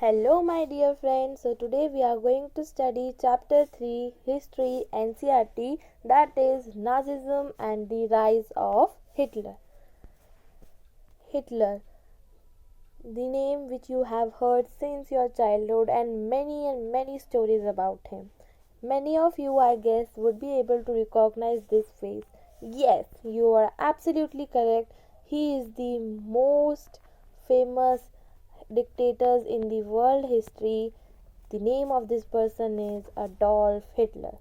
Hello, my dear friends. So, today we are going to study Chapter 3 History NCERT, that is Nazism and the Rise of Hitler. Hitler, the name which you have heard since your childhood, and many stories about him. Many of you, I guess, would be able to recognize this face. Yes, you are absolutely correct. He is the most famous dictators in the world history. The name of this person is Adolf Hitler.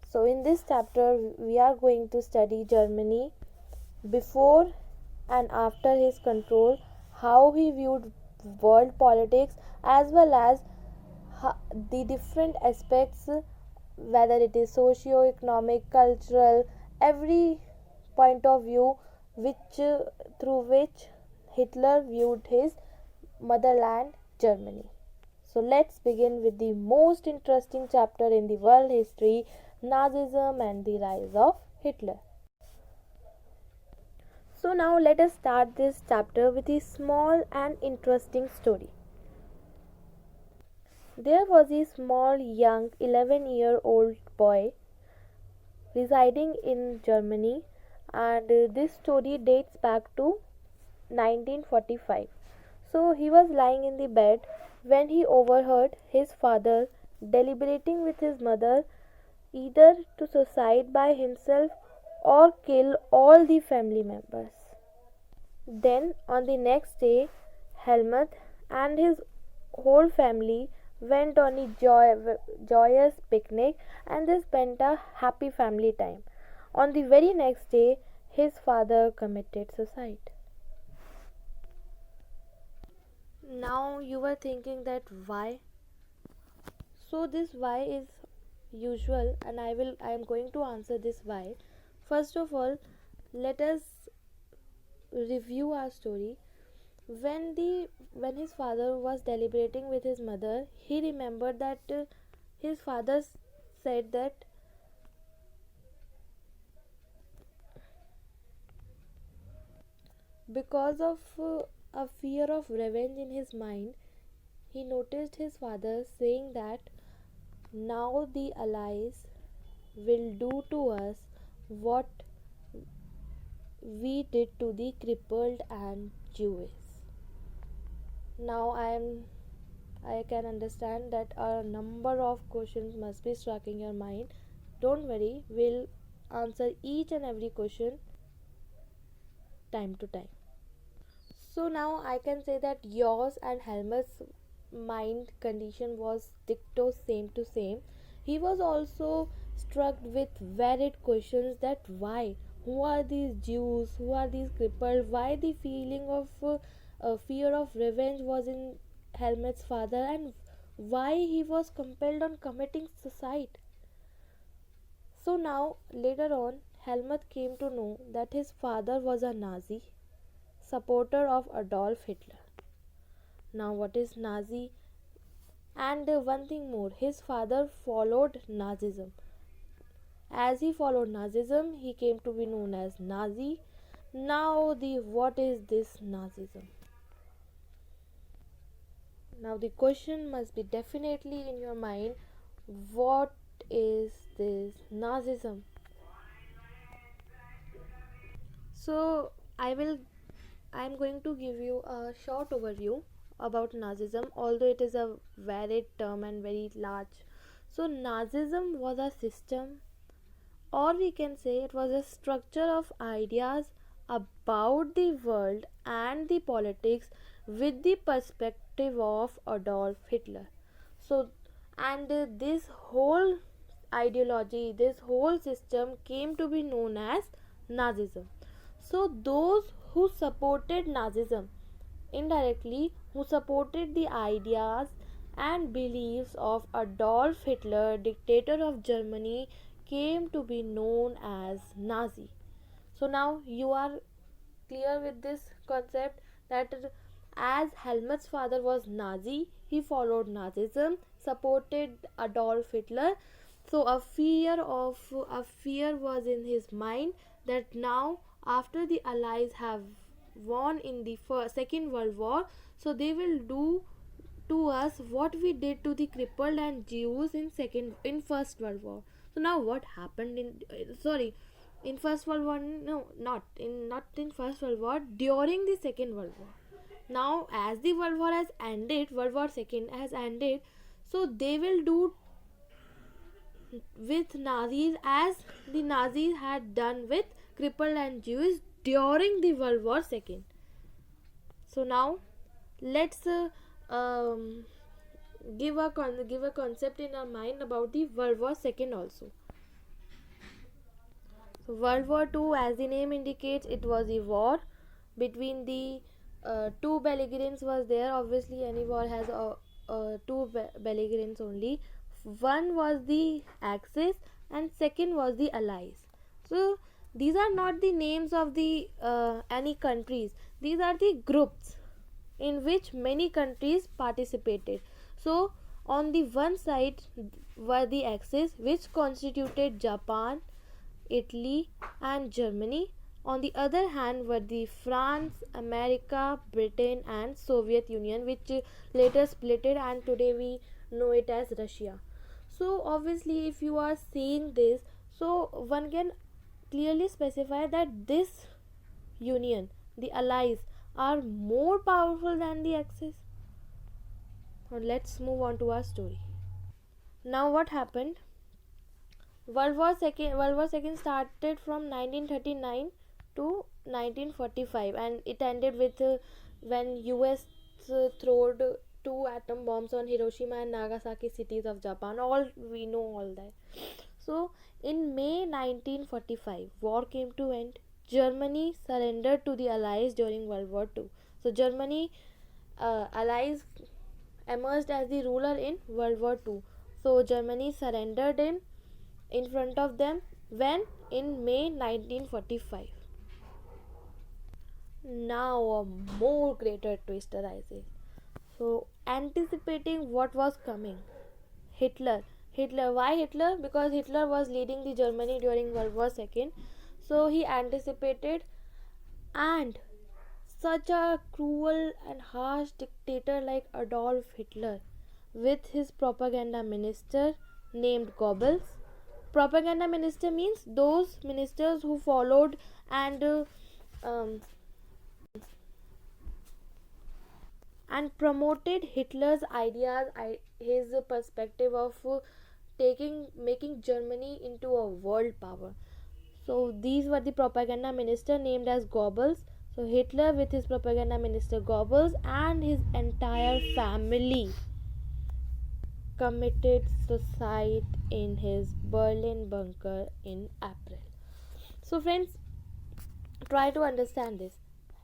So, in this chapter, we are going to study Germany before and after his control, how he viewed world politics, as well as the different aspects, whether it is socio-economic, cultural, every point of view which through which Hitler viewed his motherland, Germany. So let's begin with the most interesting chapter in the world history, Nazism and the rise of Hitler. So now let us start this chapter with a small and interesting story. There was a small young 11-year-old boy residing in Germany, and this story dates back to 1945. So he was lying in the bed when he overheard his father deliberating with his mother either to suicide by himself or kill all the family members. Then on the next day, Helmut and his whole family went on a joyous picnic, and they spent a happy family time. On the very next day, his father committed suicide. Now you were thinking that why? So this why is usual, and I am going to answer this why. First of all, let us review our story. When his father was deliberating with his mother, he remembered that his father said that because of a fear of revenge in his mind, he noticed his father saying that now the Allies will do to us what we did to the crippled and Jews. Now I can understand that a number of questions must be struck in your mind. Don't worry, we'll answer each and every question time to time. So now I can say that yours and Helmut's mind condition was dicto same to same. He was also struck with varied questions that why? Who are these Jews? Who are these crippled? Why the feeling of fear of revenge was in Helmut's father, and why he was compelled on committing suicide? So now later on, Helmut came to know that his father was a Nazi supporter of Adolf Hitler. Now, what is Nazi? And one thing more, his father followed Nazism. As he followed Nazism, he came to be known as Nazi. Now, the what is this Nazism? Now, the question must be definitely in your mind, what is this Nazism? So, I am going to give you a short overview about Nazism, although it is a varied term and very large. So, Nazism was a system, or we can say it was a structure of ideas about the world and the politics with the perspective of Adolf Hitler. So, and this whole ideology, this whole system came to be known as Nazism. So, those who supported Nazism indirectly, who supported the ideas and beliefs of Adolf Hitler, dictator of Germany, came to be known as Nazi. So now you are clear with this concept that as Helmut's father was Nazi, he followed Nazism, supported Adolf Hitler. So a fear was in his mind that now after the Allies have won in the Second World War, so they will do to us what we did to the crippled and Jews in First World War. So now what happened in First World War? No, not in First World War. During the Second World War. Now, as the World War has ended, World War Second has ended, so they will do with Nazis as the Nazis had done with crippled and Jews during the World War Second. So now let's give a concept in our mind about the World War Second also. So World War Two, as the name indicates, it was a war between the two belligerents was there. Obviously, any war has two belligerents only. One was the Axis and second was the Allies. So these are not the names of the any countries. These are the groups in which many countries participated. So on the one side were the Axis, which constituted Japan, Italy and Germany. On the other hand were the France, America, Britain and Soviet Union, which later splitted and today we know it as Russia. So obviously if you are seeing this, so one can clearly specify that this union, the allies, are more powerful than the Axis. Now let's move on to our story. Now what happened? World War II started from 1939 to 1945 and it ended with when US throwed two atom bombs on Hiroshima and Nagasaki cities of Japan. All we know all that. So in May 1945 war came to end. Germany surrendered to the Allies during World War II. So Germany Allies emerged as the ruler in World War II. So Germany surrendered in front of them when in May 1945. Now a more greater twist arises. So anticipating what was coming, Hitler, why Hitler? Because Hitler was leading the Germany during World War II. So he anticipated, and such a cruel and harsh dictator like Adolf Hitler with his propaganda minister named Goebbels. Propaganda minister means those ministers who followed um, and promoted Hitler's ideas, his perspective of making Germany into a world power. So these were the propaganda minister named as Goebbels. So Hitler with his propaganda minister Goebbels and his entire family committed suicide in his Berlin bunker in April. So friends, try to understand this.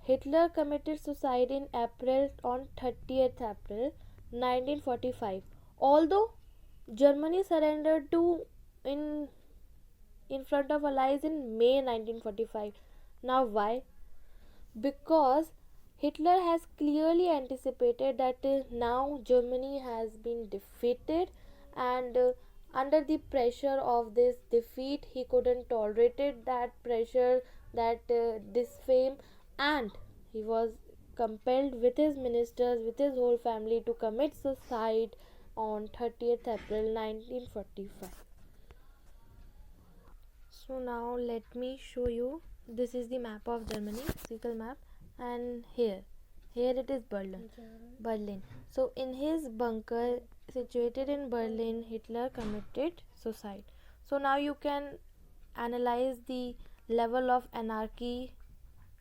Hitler committed suicide in April on 30th April 1945. Although Germany surrendered to in front of Allies in May 1945. Now why? Because Hitler has clearly anticipated that now Germany has been defeated and under the pressure of this defeat he couldn't tolerate it, that pressure, that this fame, and he was compelled with his ministers, with his whole family to commit suicide on 30th April 1945. So now let me show you, this is the map of Germany, physical map, and here it is Berlin. So in his bunker situated in Berlin, Hitler committed suicide. So now you can analyze the level of anarchy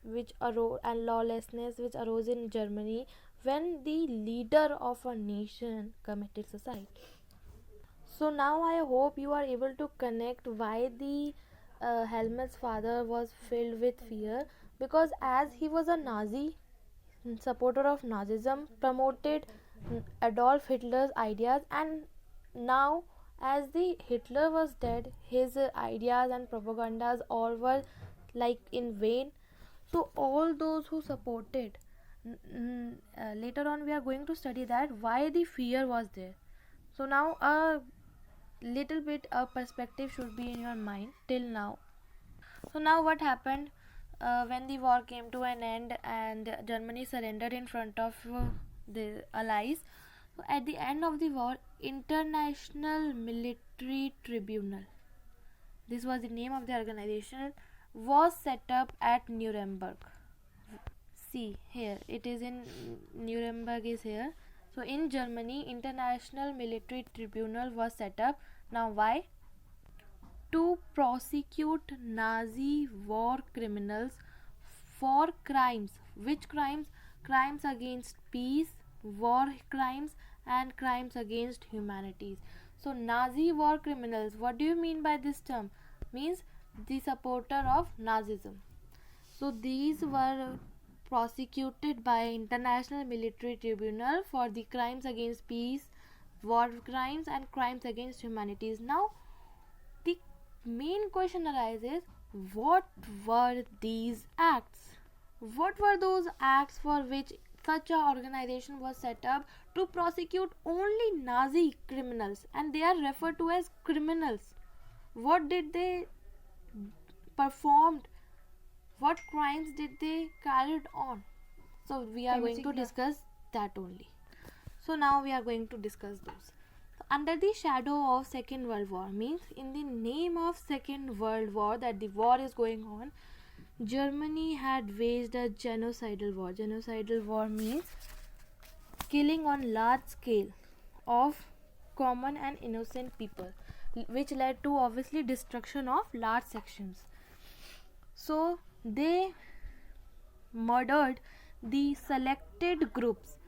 and lawlessness which arose in Germany when the leader of a nation committed suicide. So now I hope you are able to connect why the Helmut's father was filled with fear, because as he was a Nazi, supporter of Nazism, promoted Adolf Hitler's ideas, and now as the Hitler was dead, his ideas and propagandas all were like in vain. So all those who supported, later on we are going to study that why the fear was there. So now a little bit of perspective should be in your mind till now. So now what happened when the war came to an end and Germany surrendered in front of the Allies? So at the end of the war, International Military Tribunal, this was the name of the organization, was set up at Nuremberg. See here, it is in Nuremberg is here. So in Germany, International Military Tribunal was set up. Now why? To prosecute Nazi war criminals for crimes. Which crimes? Crimes against peace, war crimes, and crimes against humanities. So Nazi war criminals, what do you mean by this term? Means the supporter of Nazism. So these were prosecuted by International Military Tribunal for the crimes against peace, war crimes, and crimes against humanities. Now the main question arises, what were these acts? What were those acts for which such a organization was set up to prosecute only Nazi criminals, and they are referred to as criminals? What did they performed? What crimes did they carried on? So we are going to discuss that only. So now we are going to discuss those. So under the shadow of Second World War, means in the name of Second World War, that the war is going on, Germany had waged a genocidal war. Genocidal war means killing on large scale of common and innocent people, which led to obviously destruction of large sections. So they murdered the selected groups.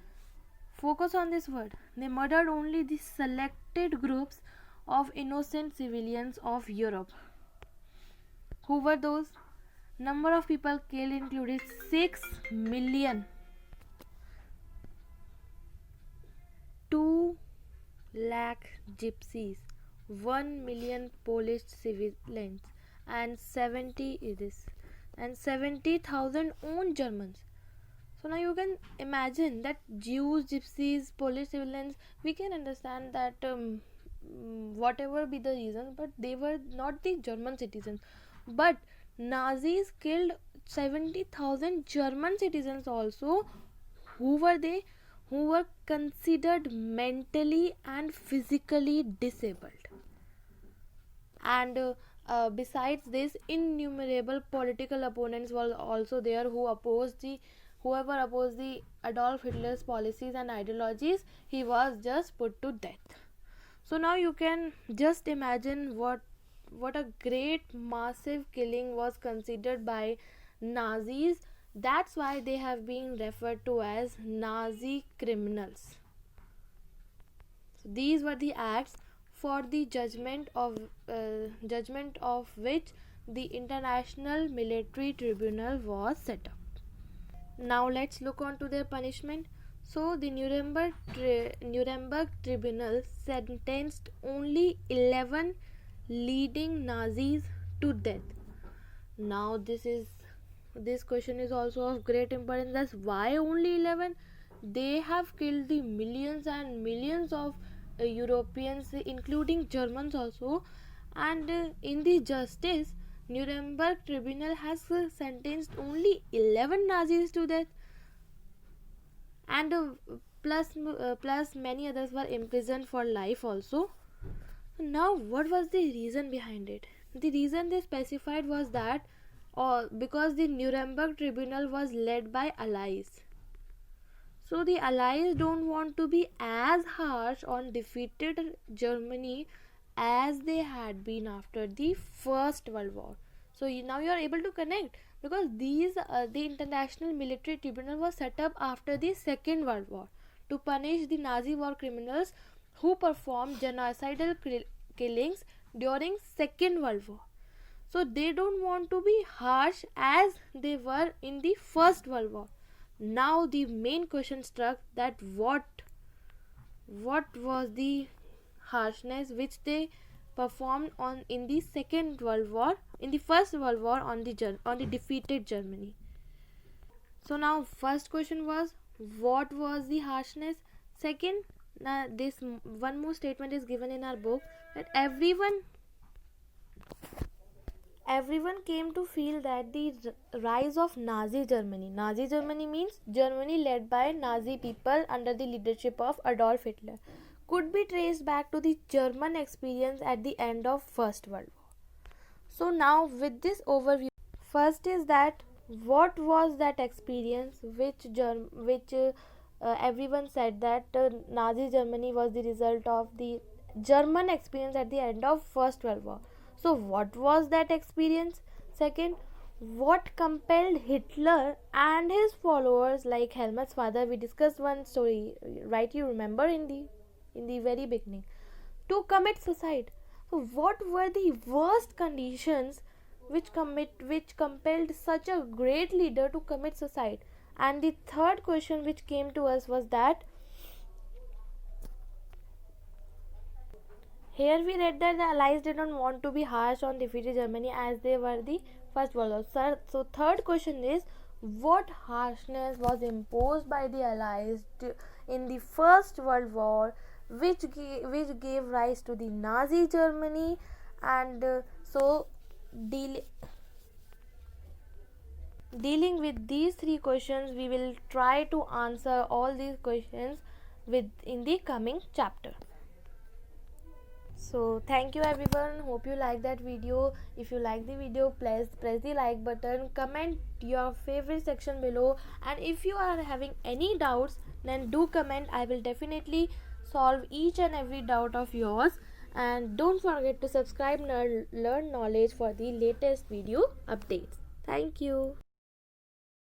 Focus on this word. They murdered only the selected groups of innocent civilians of Europe. Who were those? Number of people killed included 6 million, 2 lakh gypsies, 1 million Polish civilians, and 70,000 own Germans. So now you can imagine that Jews, gypsies, Polish civilians, we can understand that whatever be the reason, but they were not the German citizens. But Nazis killed 70,000 German citizens also. Who were they? Who were considered mentally and physically disabled. And besides this, innumerable political opponents were also there whoever opposed the Adolf Hitler's policies and ideologies, he was just put to death. So now you can just imagine what a great massive killing was considered by Nazis. That's why they have been referred to as Nazi criminals. So these were the acts for the judgment of which the International Military Tribunal was set up. Now let's look on to their punishment. So the Nuremberg Tribunal sentenced only 11 leading Nazis to death. Now this question is also of great importance. That's why only 11? They have killed the millions and millions of Europeans, including Germans also, and in the justice, Nuremberg Tribunal has sentenced only 11 Nazis to death, and plus many others were imprisoned for life also. Now what was the reason behind it? The reason they specified was that because the Nuremberg Tribunal was led by Allies. So the Allies don't want to be as harsh on defeated Germany as they had been after the First World War. So now you are able to connect, because the International Military Tribunal was set up after the Second World War to punish the Nazi war criminals who performed genocidal killings during Second World War. So they don't want to be harsh as they were in the First World War. Now the main question struck, that what was the harshness which they performed in the Second World War, in the First World War on the defeated Germany. So now first question was, what was the harshness? Second, this one more statement is given in our book, that everyone everyone came to feel that the rise of Nazi Germany. Nazi Germany means Germany led by Nazi people under the leadership of Adolf Hitler, could be traced back to the German experience at the end of First World War. So now with this overview, first is that what was that experience which everyone said that Nazi Germany was the result of the German experience at the end of First World War. So what was that experience? Second, what compelled Hitler and his followers like Helmut's father? We discussed one story, right? You remember in the very beginning, to commit suicide. So what were the worst conditions which compelled such a great leader to commit suicide? And the third question which came to us was that here we read that the Allies did not want to be harsh on defeated Germany as they were the First World War. So third question is, what harshness was imposed by the Allies in the First World War, which gave rise to the Nazi Germany? And dealing with these three questions, we will try to answer all these questions in the coming chapter. So thank you everyone, hope you like that video. If you like the video, please press the like button, comment your favorite section below, and if you are having any doubts, then do comment. I will definitely solve each and every doubt of yours. And don't forget to subscribe and learn knowledge for the latest video updates. Thank you.